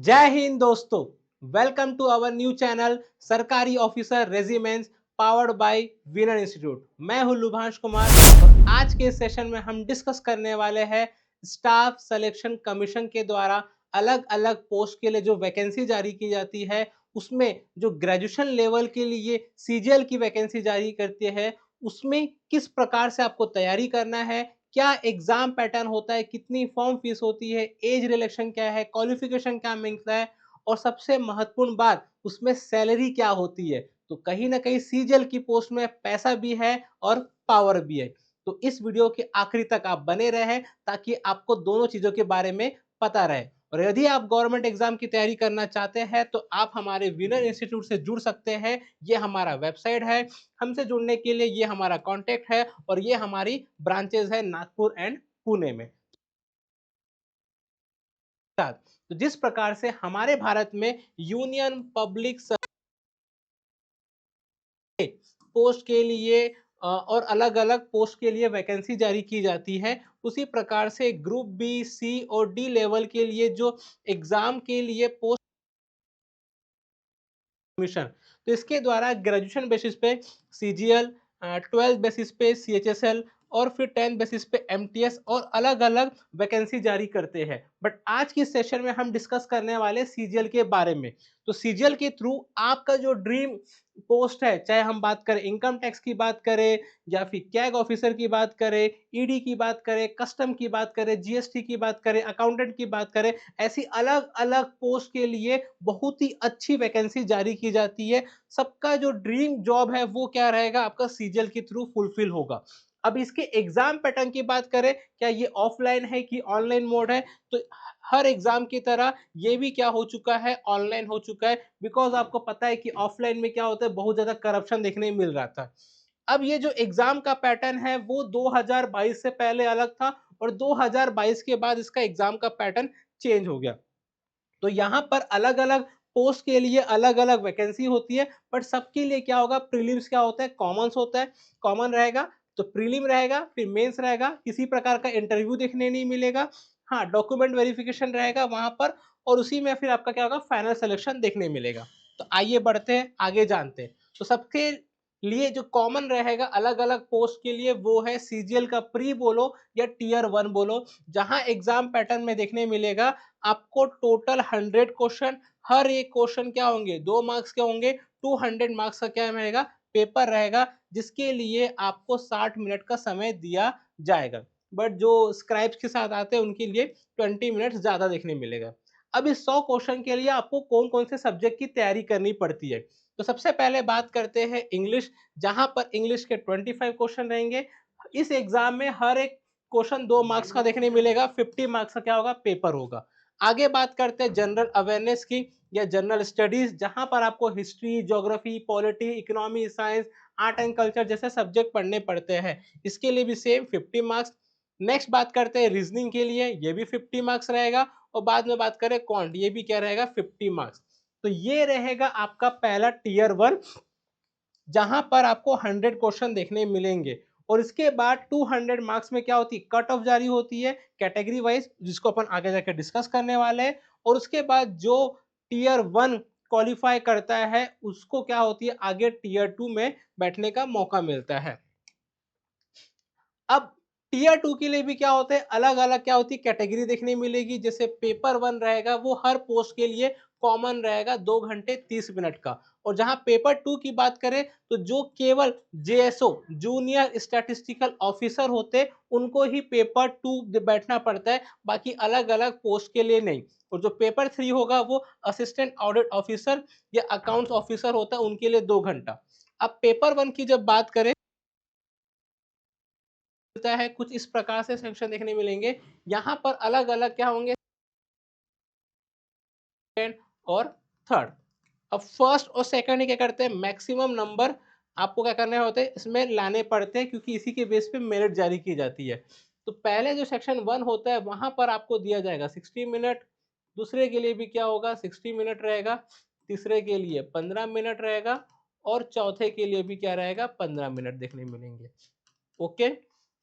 जय हिंद दोस्तों। Welcome to our new channel सरकारी officer regiments powered by Winner Institute. मैं हूं लुभांश कुमार और आज के सेशन में हम डिस्कस करने वाले हैं स्टाफ सिलेक्शन कमीशन के द्वारा अलग अलग पोस्ट के लिए जो वैकेंसी जारी की जाती है, उसमें जो ग्रेजुएशन लेवल के लिए सीजीएल की वैकेंसी जारी करती है, उसमें किस प्रकार से आपको तैयारी करना है, क्या एग्जाम पैटर्न होता है, कितनी फॉर्म फीस होती है, एज रिलेक्शन क्या है, क्वालिफिकेशन क्या मिलता है और सबसे महत्वपूर्ण बात उसमें सैलरी क्या होती है। तो कहीं ना कहीं सीजीएल की पोस्ट में पैसा भी है और पावर भी है। तो इस वीडियो के आखिरी तक आप बने रहें ताकि आपको दोनों चीजों के बारे में पता रहे। और यदि आप गवर्नमेंट एग्जाम की तैयारी करना चाहते हैं तो आप हमारे विनर इंस्टीट्यूट से जुड़ सकते हैं। ये हमारा वेबसाइट है। हमसे जुड़ने के लिए ये हमारा कॉन्टेक्ट है और ये हमारी ब्रांचेज है नागपुर एंड पुणे में। तो जिस प्रकार से हमारे भारत में यूनियन पब्लिक पोस्ट के लिए और अलग अलग पोस्ट के लिए वैकेंसी जारी की जाती है, उसी प्रकार से ग्रुप बी, सी और डी लेवल के लिए जो एग्जाम के लिए पोस्ट मिशन, तो इसके द्वारा ग्रेजुएशन बेसिस पे सीजीएल, 12 बेसिस पे सीएचएसएल और फिर 10 बेसिस पे एमटीएस और अलग अलग वैकेंसी जारी करते हैं। बट आज की सेशन में हम डिस्कस करने वाले सीजीएल के बारे में। तो सीजीएल के थ्रू आपका जो ड्रीम पोस्ट है, चाहे हम बात करें इनकम टैक्स की बात करें या फिर कैग ऑफिसर की बात करें, ईडी की बात करें, कस्टम की बात करें, जीएसटी की बात करें, अकाउंटेंट की बात करें, ऐसी अलग अलग पोस्ट के लिए बहुत ही अच्छी वैकेंसी जारी की जाती है। सबका जो ड्रीम जॉब है वो क्या रहेगा, आपका सीजीएल के थ्रू फुलफिल होगा। अब इसके एग्जाम पैटर्न की बात करें, क्या ये ऑफलाइन है कि ऑनलाइन मोड है, तो हर एग्जाम की तरह ये भी क्या हो चुका है, ऑनलाइन हो चुका है। बिकॉज आपको पता है कि ऑफलाइन में क्या होता है, बहुत ज्यादा करप्शन देखने मिल रहा था। अब ये जो एग्जाम का पैटर्न है वो 2022 से पहले अलग था और 2022 के बाद इसका एग्जाम का पैटर्न चेंज हो गया। तो यहाँ पर अलग अलग पोस्ट के लिए अलग अलग वैकेंसी होती है, बट सबके लिए क्या होगा, प्रीलिम्स क्या होता है, कॉमन्स होता है, कॉमन रहेगा। तो प्रीलिम रहेगा, फिर मेंस रहेगा, किसी प्रकार का इंटरव्यू देखने नहीं मिलेगा। हाँ, डॉक्यूमेंट वेरिफिकेशन रहेगा वहां पर और उसी में फिर आपका क्या होगा, फाइनल सिलेक्शन देखने मिलेगा। तो आइए बढ़ते हैं, आगे जानते हैं। तो सबके लिए जो कॉमन रहेगा अलग अलग पोस्ट के लिए वो है सीजीएल का प्री बोलो या टीयर 1 बोलो, जहां एग्जाम पैटर्न में देखने मिलेगा आपको टोटल 100 क्वेश्चन। हर एक क्वेश्चन क्या होंगे, 2 मार्क्स के होंगे। 200 मार्क्स का क्या रहेगा, पेपर रहेगा, जिसके लिए आपको 60 मिनट का समय दिया जाएगा। बट जो स्क्राइब्स के साथ आते हैं उनके लिए 20 मिनट ज्यादा देखने मिलेगा। अब इस 100 क्वेश्चन के लिए आपको कौन कौन से सब्जेक्ट की तैयारी करनी पड़ती है। तो सबसे पहले बात करते हैं इंग्लिश, जहां पर इंग्लिश के 25 क्वेश्चन रहेंगे। इस एग्जाम में हर एक क्वेश्चन 2 मार्क्स का देखने मिलेगा, 50 मार्क्स का क्या होगा, पेपर होगा। आगे बात करते हैं जनरल अवेयरनेस की या जनरल स्टडीज, जहां पर आपको history, geography, polity, economy, science, art and culture जैसे सब्जेक्ट पढ़ने पड़ते हैं। इसके लिए भी सेम 50 मार्क्स। नेक्स्ट बात करते हैं रीजनिंग के लिए, ये भी 50 मार्क्स रहेगा। और बाद में बात करें क्वांट, ये भी क्या रहेगा, 50 मार्क्स। तो ये रहेगा आपका पहला टीयर 1, जहां पर आपको 100 क्वेश्चन देखने मिलेंगे। और इसके बाद 200 मार्क्स में क्या होती है, कट ऑफ जारी होती है कैटेगरी वाइज, जिसको अपन आगे जाकर डिस्कस करने वाले हैं। और उसके बाद जो टीयर 1 क्वालिफाई करता है उसको क्या होती है, आगे टीयर 2 में बैठने का मौका मिलता है। अब टीयर 2 के लिए भी क्या होता है, अलग अलग क्या होती है, कैटेगरी देखने मिलेगी। जैसे पेपर 1 रहेगा वो हर पोस्ट के लिए कॉमन रहेगा, 2 घंटे 30 मिनट का। और जहां पेपर 2 की बात करें तो जो केवल जेएसओ जूनियर स्टैटिस्टिकल ऑफिसर होते उनको ही पेपर 2 बैठना पड़ता है, बाकी अलग अलग पोस्ट के लिए नहीं। और जो पेपर 3 होगा वो असिस्टेंट ऑडिट ऑफिसर या अकाउंट्स ऑफिसर होता है, उनके लिए 2 घंटा। अब पेपर 1 की जब बात करें मिलता है, कुछ इस प्रकार से सेक्शन देखने मिलेंगे। यहाँ पर अलग अलग क्या होंगे, सेकंड और थर्ड। अब फर्स्ट और सेकंड क्या करते हैं, मैक्सिमम नंबर आपको क्या करने होते हैं, इसमें लाने पड़ते हैं, क्योंकि इसी के बेस पे मेरिट जारी की जाती है। तो पहले जो सेक्शन 1 होता है वहां पर आपको दिया जाएगा 60 मिनट, दूसरे के लिए भी क्या होगा 60 मिनट रहेगा, तीसरे के लिए 15 मिनट रहेगा और चौथे के लिए भी क्या रहेगा, 15 मिनट देखने मिलेंगे। ओके।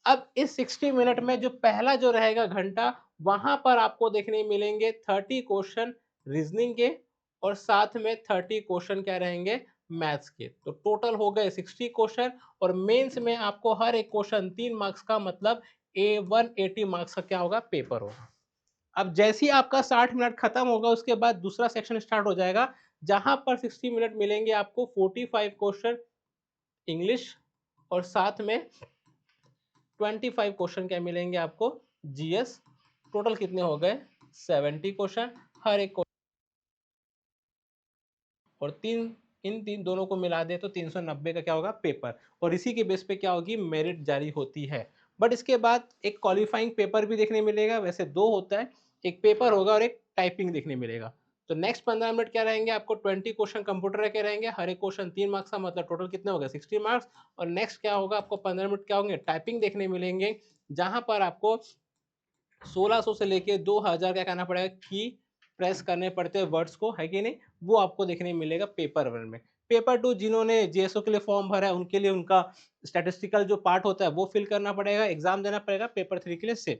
अब इस 60 मिनट में जो पहला जो रहेगा घंटा, वहां पर आपको देखने मिलेंगे 30 क्वेश्चन रीजनिंग के और साथ में 30 क्वेश्चन क्या रहेंगे, मैथ्स के। तो टोटल हो गए 60 क्वेश्चन और मेंस में आपको हर एक क्वेश्चन 3 मार्क्स का, मतलब ए 180 मार्क्स का क्या होगा, पेपर होगा। अब जैसे ही आपका 60 मिनट खत्म होगा उसके बाद दूसरा सेक्शन स्टार्ट हो जाएगा, जहां पर 60 मिनट मिलेंगे आपको 45 क्वेश्चन इंग्लिश और साथ में 25 क्वेश्चन क्या मिलेंगे आपको, जीएस। टोटल कितने हो गए, 70 क्वेश्चन हर एक। और तीन, इन तीन दोनों को मिला दे तो 390 का क्या होगा, पेपर। और इसी के बेस पे क्या होगी, मेरिट जारी होती है। बट इसके बाद एक क्वालिफाइंग पेपर भी देखने मिलेगा, वैसे दो होता है, एक पेपर होगा और एक टाइपिंग देखने मिलेगा। तो नेक्स्ट 15 मिनट क्या रहेंगे आपको, 20 क्वेश्चन कंप्यूटर के रहेंगे, हर एक क्वेश्चन 3 मार्क्स का, मतलब टोटल कितने हो गए, 60 मार्क्स। और नेक्स्ट क्या होगा आपको, 15 मिनट क्या होंगे, टाइपिंग देखने मिलेंगे, जहां पर आपको 1600 से लेके 2000 क्या करना पड़ेगा, की प्रेस करने पड़ते हैं वर्ड्स को, है कि नहीं, वो आपको देखने मिलेगा पेपर वन में। पेपर टू जिन्होंने जेएसओ के लिए फॉर्म भरा है उनके लिए उनका स्टैटिस्टिकल जो पार्ट होता है वो फिल करना पड़ेगा, एग्जाम देना पड़ेगा। पेपर थ्री के लिए सेम।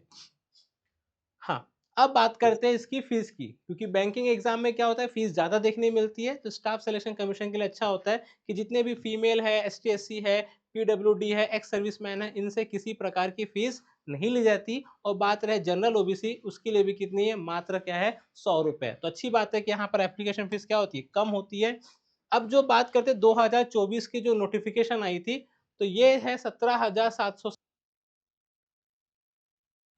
हाँ, अब बात करते हैं इसकी फीस की, क्योंकि बैंकिंग एग्जाम में क्या होता है, फीस ज्यादा देखने मिलती है। तो स्टाफ सिलेक्शन कमीशन के लिए अच्छा होता है कि जितने भी फीमेल है, एसटी एससी है, पीडब्ल्यूडी है, एक्स सर्विसमैन है, इनसे किसी प्रकार की फीस नहीं ली जाती। और बात रहे जनरल ओबीसी, उसके लिए भी कितनी है, मात्र क्या है, 100 रुपए। तो अच्छी बात है कि यहाँ पर एप्लीकेशन फीस क्या होती है, कम होती है। अब जो बात करते हैं 2024 की जो नोटिफिकेशन आई थी, तो ये है 17,700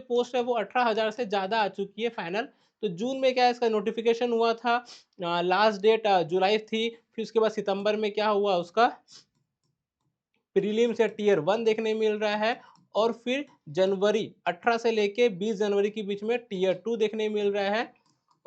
पोस्ट है, वो 18,000 से ज्यादा आ चुकी है फाइनल। तो जून में क्या है, इसका नोटिफिकेशन हुआ था, लास्ट डेट जुलाई थी। फिर उसके बाद सितंबर में क्या हुआ, उसका प्रीलिम्स या टीयर वन देखने मिल रहा है। और फिर जनवरी 18 से लेके 20 जनवरी के बीच में टीयर टू देखने मिल रहा है।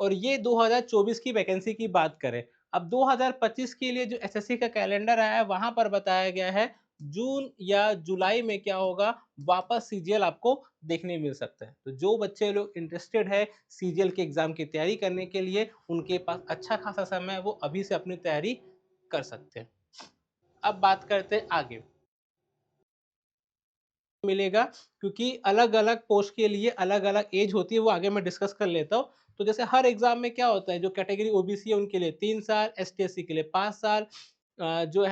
और ये 2024 की वैकेंसी की बात करें। अब 2025 के लिए जो एसएससी का कैलेंडर आया है वहां पर बताया गया है जून या जुलाई में क्या होगा, वापस सीजीएल आपको देखने मिल सकता है। तो जो बच्चे लोग इंटरेस्टेड है सीजीएल के एग्जाम की तैयारी करने के लिए, उनके पास अच्छा खासा समय है, वो अभी से अपनी तैयारी कर सकते हैं। अब बात करते हैं आगे मिलेगा, क्योंकि अलग अलग पोस्ट के लिए अलग अलग एज होती है, वो आगे मैं डिस्कस कर लेता हूँ। तो जैसे हर एग्जाम में क्या होता है, जो कैटेगरी ओबीसी है उनके लिए 3 साल, एस टी के लिए 5 साल, जो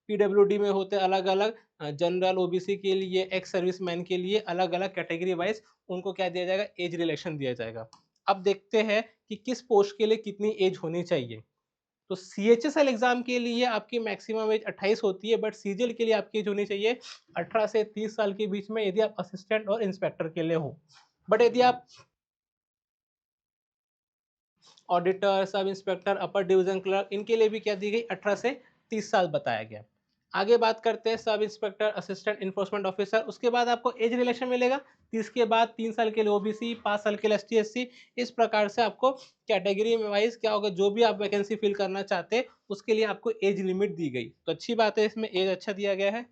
पीडब्ल्यूडी में होते हैं अलग अलग, जनरल ओबीसी के लिए, एक्स सर्विसमैन के लिए अलग अलग कैटेगरी वाइज उनको क्या दिया जाएगा, एज रिलेक्शन दिया जाएगा। अब देखते हैं कि किस पोस्ट के लिए कितनी एज होनी चाहिए। तो सीएचएसएल एग्जाम के लिए आपकी मैक्सिमम एज 28 होती है, बट सीजीएल के लिए आपकी एज होनी चाहिए 18 से 30 साल के बीच में, यदि आप असिस्टेंट और इंस्पेक्टर के लिए हो। बट यदि आप auditor, sub inspector, upper division clerk, इनके लिए भी क्या दी गई, 18 से 30 साल बताया गया। आगे बात करते हैं sub inspector, assistant enforcement officer, उसके बाद आपको एज रिलेक्शन मिलेगा 30 के बाद, 3 साल के लिए ओबीसी, 5 साल के लिए एसटी एससी। इस प्रकार से आपको कैटेगरी वाइज क्या होगा, जो भी आप वैकेंसी फिल करना चाहते हैं उसके लिए आपको एज लिमिट दी गई। तो अच्छी बात है, इसमें एज अच्छा दिया गया है।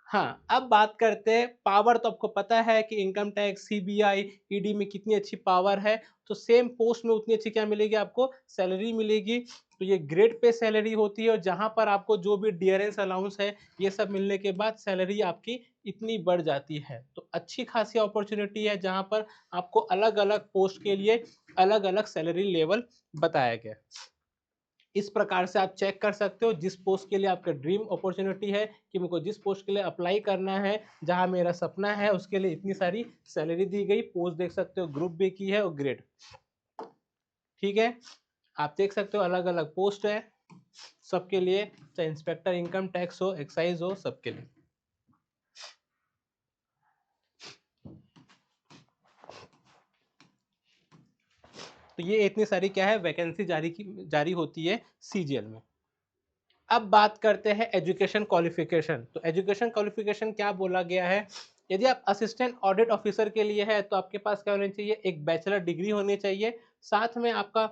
हाँ, अब बात करते हैं पावर। तो आपको पता है कि इनकम टैक्स, सीबीआई, ईडी में कितनी अच्छी पावर है। तो सेम पोस्ट में उतनी अच्छी क्या मिलेगी, आपको सैलरी मिलेगी। तो ये ग्रेड पे सैलरी होती है, और जहां पर आपको जो भी डियरेंस अलाउंस है ये सब मिलने के बाद सैलरी आपकी इतनी बढ़ जाती है। तो अच्छी खासी अपॉर्चुनिटी है, जहां पर आपको अलग अलग पोस्ट के लिए अलग अलग सैलरी लेवल बताया गया। इस प्रकार से आप चेक कर सकते हो जिस पोस्ट के लिए आपका ड्रीम अपॉर्चुनिटी है, कि मुझको जिस पोस्ट के लिए अप्लाई करना है, जहां मेरा सपना है, उसके लिए इतनी सारी सैलरी दी गई। पोस्ट देख सकते हो, ग्रुप बी की है और ग्रेड, ठीक है। आप देख सकते हो अलग अलग पोस्ट है सबके लिए, चाहे इंस्पेक्टर इनकम टैक्स हो, एक्साइज हो, सबके लिए। तो ये इतनी सारी क्या है, वैकेंसी जारी होती है सीजीएल में। अब बात करते हैं एजुकेशन क्वालिफिकेशन। तो एजुकेशन क्वालिफिकेशन क्या बोला गया है, यदि आप असिस्टेंट ऑडिट ऑफिसर के लिए है तो आपके पास क्या होनी चाहिए, एक बैचलर डिग्री होनी चाहिए। साथ में आपका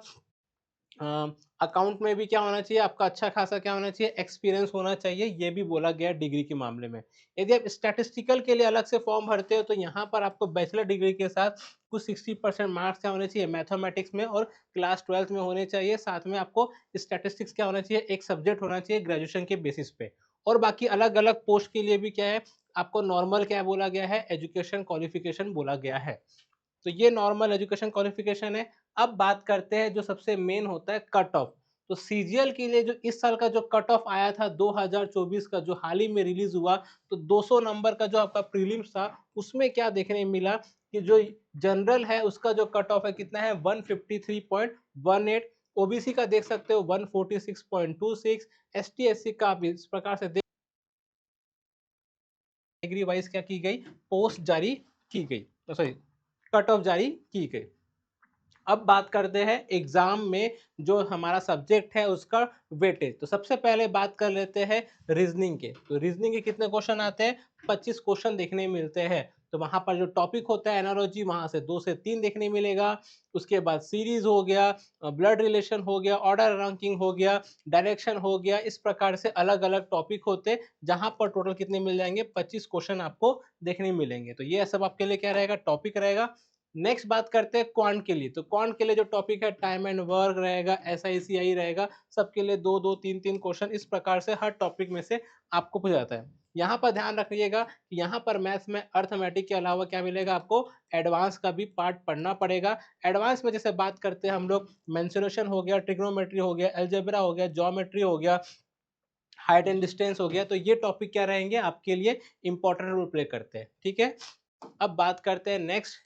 अकाउंट में भी क्या होना चाहिए, आपका अच्छा खासा क्या होना चाहिए, एक्सपीरियंस होना चाहिए। ये भी बोला गया डिग्री के मामले में। यदि आप स्टैटिस्टिकल के लिए अलग से फॉर्म भरते हो तो यहाँ पर आपको बैचलर डिग्री के साथ कुछ 60% मार्क्स क्या होने चाहिए, मैथमेटिक्स में और क्लास 12th में होने चाहिए। साथ में आपको स्टैटिस्टिक्स क्या होना चाहिए, एक सब्जेक्ट होना चाहिए ग्रेजुएशन के बेसिस पे। और बाकी अलग अलग पोस्ट के लिए भी क्या है, आपको नॉर्मल क्या बोला गया है, एजुकेशन क्वालिफिकेशन बोला गया है। तो ये नॉर्मल एजुकेशन क्वालिफिकेशन है। अब बात करते हैं जो सबसे मेन होता है कट ऑफ। तो सीजीएल के लिए जो इस साल का जो कट ऑफ आया था 2024 का, जो हाल ही में रिलीज हुआ, तो 200 नंबर का जो आपका प्रीलिम्स था, उसमें क्या देखने मिला कि जो जनरल है उसका जो कट ऑफ है कितना है, 153.18। ओबीसी का देख सकते हो 146.26। एसटी एससी का आप इस प्रकार से कैटेगरी वाइज क्या की गई, पोस्ट जारी की गई, सॉरी कट ऑफ जारी की गई। अब बात करते हैं एग्जाम में जो हमारा सब्जेक्ट है उसका वेटेज। तो सबसे पहले बात कर लेते हैं रीजनिंग के। तो रीजनिंग के कितने क्वेश्चन आते हैं, 25 क्वेश्चन देखने मिलते हैं। तो वहां पर जो टॉपिक होता है एनालॉजी, वहां से 2 से 3 देखने मिलेगा। उसके बाद सीरीज हो गया, ब्लड रिलेशन हो गया, ऑर्डर रैंकिंग हो गया, डायरेक्शन हो गया। इस प्रकार से अलग अलग टॉपिक होते, जहां पर टोटल कितने मिल जाएंगे, 25 क्वेश्चन आपको देखने मिलेंगे। तो ये सब आपके लिए क्या रहेगा, टॉपिक रहेगा। नेक्स्ट बात करते हैं क्वांट के लिए। तो क्वांट के लिए जो टॉपिक है टाइम एंड वर्क रहेगा, एसआईसीआई रहेगा, सबके लिए 2-2 3-3 क्वेश्चन इस प्रकार से हर टॉपिक में से आपको पूछा जाता है। यहाँ पर ध्यान रखिएगा कि यहाँ पर मैथ्स में अर्थमेटिक के अलावा क्या मिलेगा आपको, एडवांस का भी पार्ट पढ़ना पड़ेगा। एडवांस में जैसे बात करते हैं हम लोग, मेंसुरेशन हो गया, ट्रिग्नोमेट्री हो गया, अलजेब्रा हो गया, ज्योमेट्री हो गया, हाइट एंड डिस्टेंस हो गया। तो ये टॉपिक क्या रहेंगे आपके लिए, इंपॉर्टेंट रोल प्ले करते हैं। ठीक है, अब बात करते हैं नेक्स्ट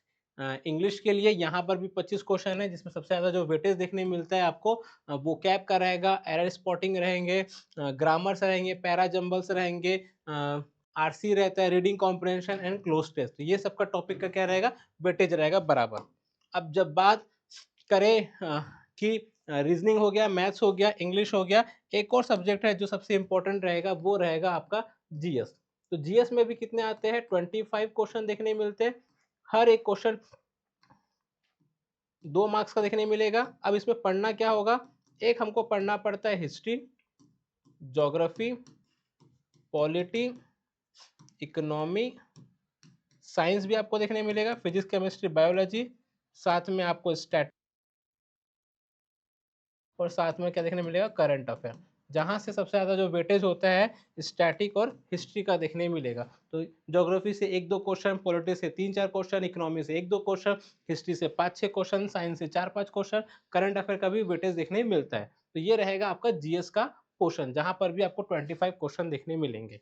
इंग्लिश के लिए। यहाँ पर भी 25 क्वेश्चन है, जिसमें सबसे ज़्यादा जो वेटेज देखने मिलता है आपको वो कैप का रहेगा, एरर स्पॉटिंग रहेंगे, ग्रामर्स रहेंगे, पैरा जंबल्स रहेंगे, आरसी रहता है, reading comprehension and cloze test. तो ये सबका टॉपिक का क्या रहेगा, वेटेज रहेगा बराबर। अब जब बात करें कि रीजनिंग हो गया, मैथ्स हो गया, इंग्लिश हो गया, एक और सब्जेक्ट है जो सबसे इंपॉर्टेंट रहेगा, वो रहेगा आपका जीएस। तो जीएस में भी कितने आते हैं, 25 क्वेश्चन देखने मिलते हैं। हर एक क्वेश्चन 2 मार्क्स का देखने मिलेगा। अब इसमें पढ़ना क्या होगा, एक हमको पढ़ना पड़ता है history, geography, polity, economy, science भी आपको देखने मिलेगा, फिजिक्स, केमिस्ट्री, बायोलॉजी, साथ में आपको स्टैट और साथ में क्या देखने मिलेगा, करंट अफेयर। जहाँ से सबसे ज़्यादा जो वेटेज होता है स्टैटिक और हिस्ट्री का देखने मिलेगा। तो ज्योग्राफी से 1-2 क्वेश्चन, पॉलिटी से 3-4 क्वेश्चन, इकोनॉमी से 1-2 क्वेश्चन, हिस्ट्री से 5-6 क्वेश्चन, साइंस से 4-5 क्वेश्चन, करंट अफेयर का भी वेटेज देखने मिलता है। तो ये रहेगा आपका जीएस का पोर्शन, जहाँ पर भी आपको 25 क्वेश्चन देखने मिलेंगे।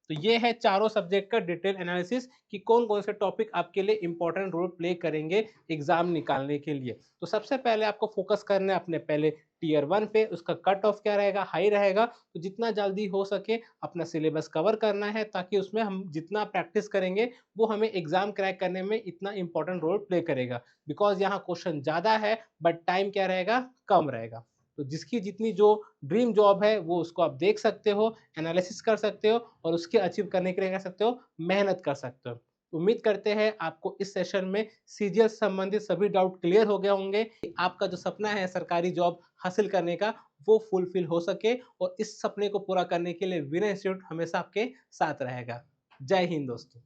तो ये है चारों सब्जेक्ट का डिटेल एनालिसिस कि कौन कौन से टॉपिक आपके लिए इंपॉर्टेंट रोल प्ले करेंगे एग्जाम निकालने के लिए। तो सबसे पहले आपको फोकस करना है अपने पहले टीयर 1 पे, उसका कट ऑफ क्या रहेगा, हाई रहेगा। तो जितना जल्दी हो सके अपना सिलेबस कवर करना है, ताकि उसमें हम जितना प्रैक्टिस करेंगे वो हमें एग्जाम क्रैक करने में इतना इंपॉर्टेंट रोल प्ले करेगा। बिकॉज यहाँ क्वेश्चन ज़्यादा है बट टाइम क्या रहेगा, कम रहेगा। तो जिसकी जितनी जो ड्रीम जॉब है वो उसको आप देख सकते हो, एनालिसिस कर सकते हो और उसके अचीव करने के लिए कह सकते हो, मेहनत कर सकते हो। उम्मीद करते हैं आपको इस सेशन में सीजीएल से संबंधित सभी डाउट क्लियर हो गए होंगे। आपका जो सपना है सरकारी जॉब हासिल करने का, वो फुलफिल हो सके, और इस सपने को पूरा करने के लिए विनय इंस्टीट्यूट हमेशा आपके साथ रहेगा। जय हिंद दोस्तों।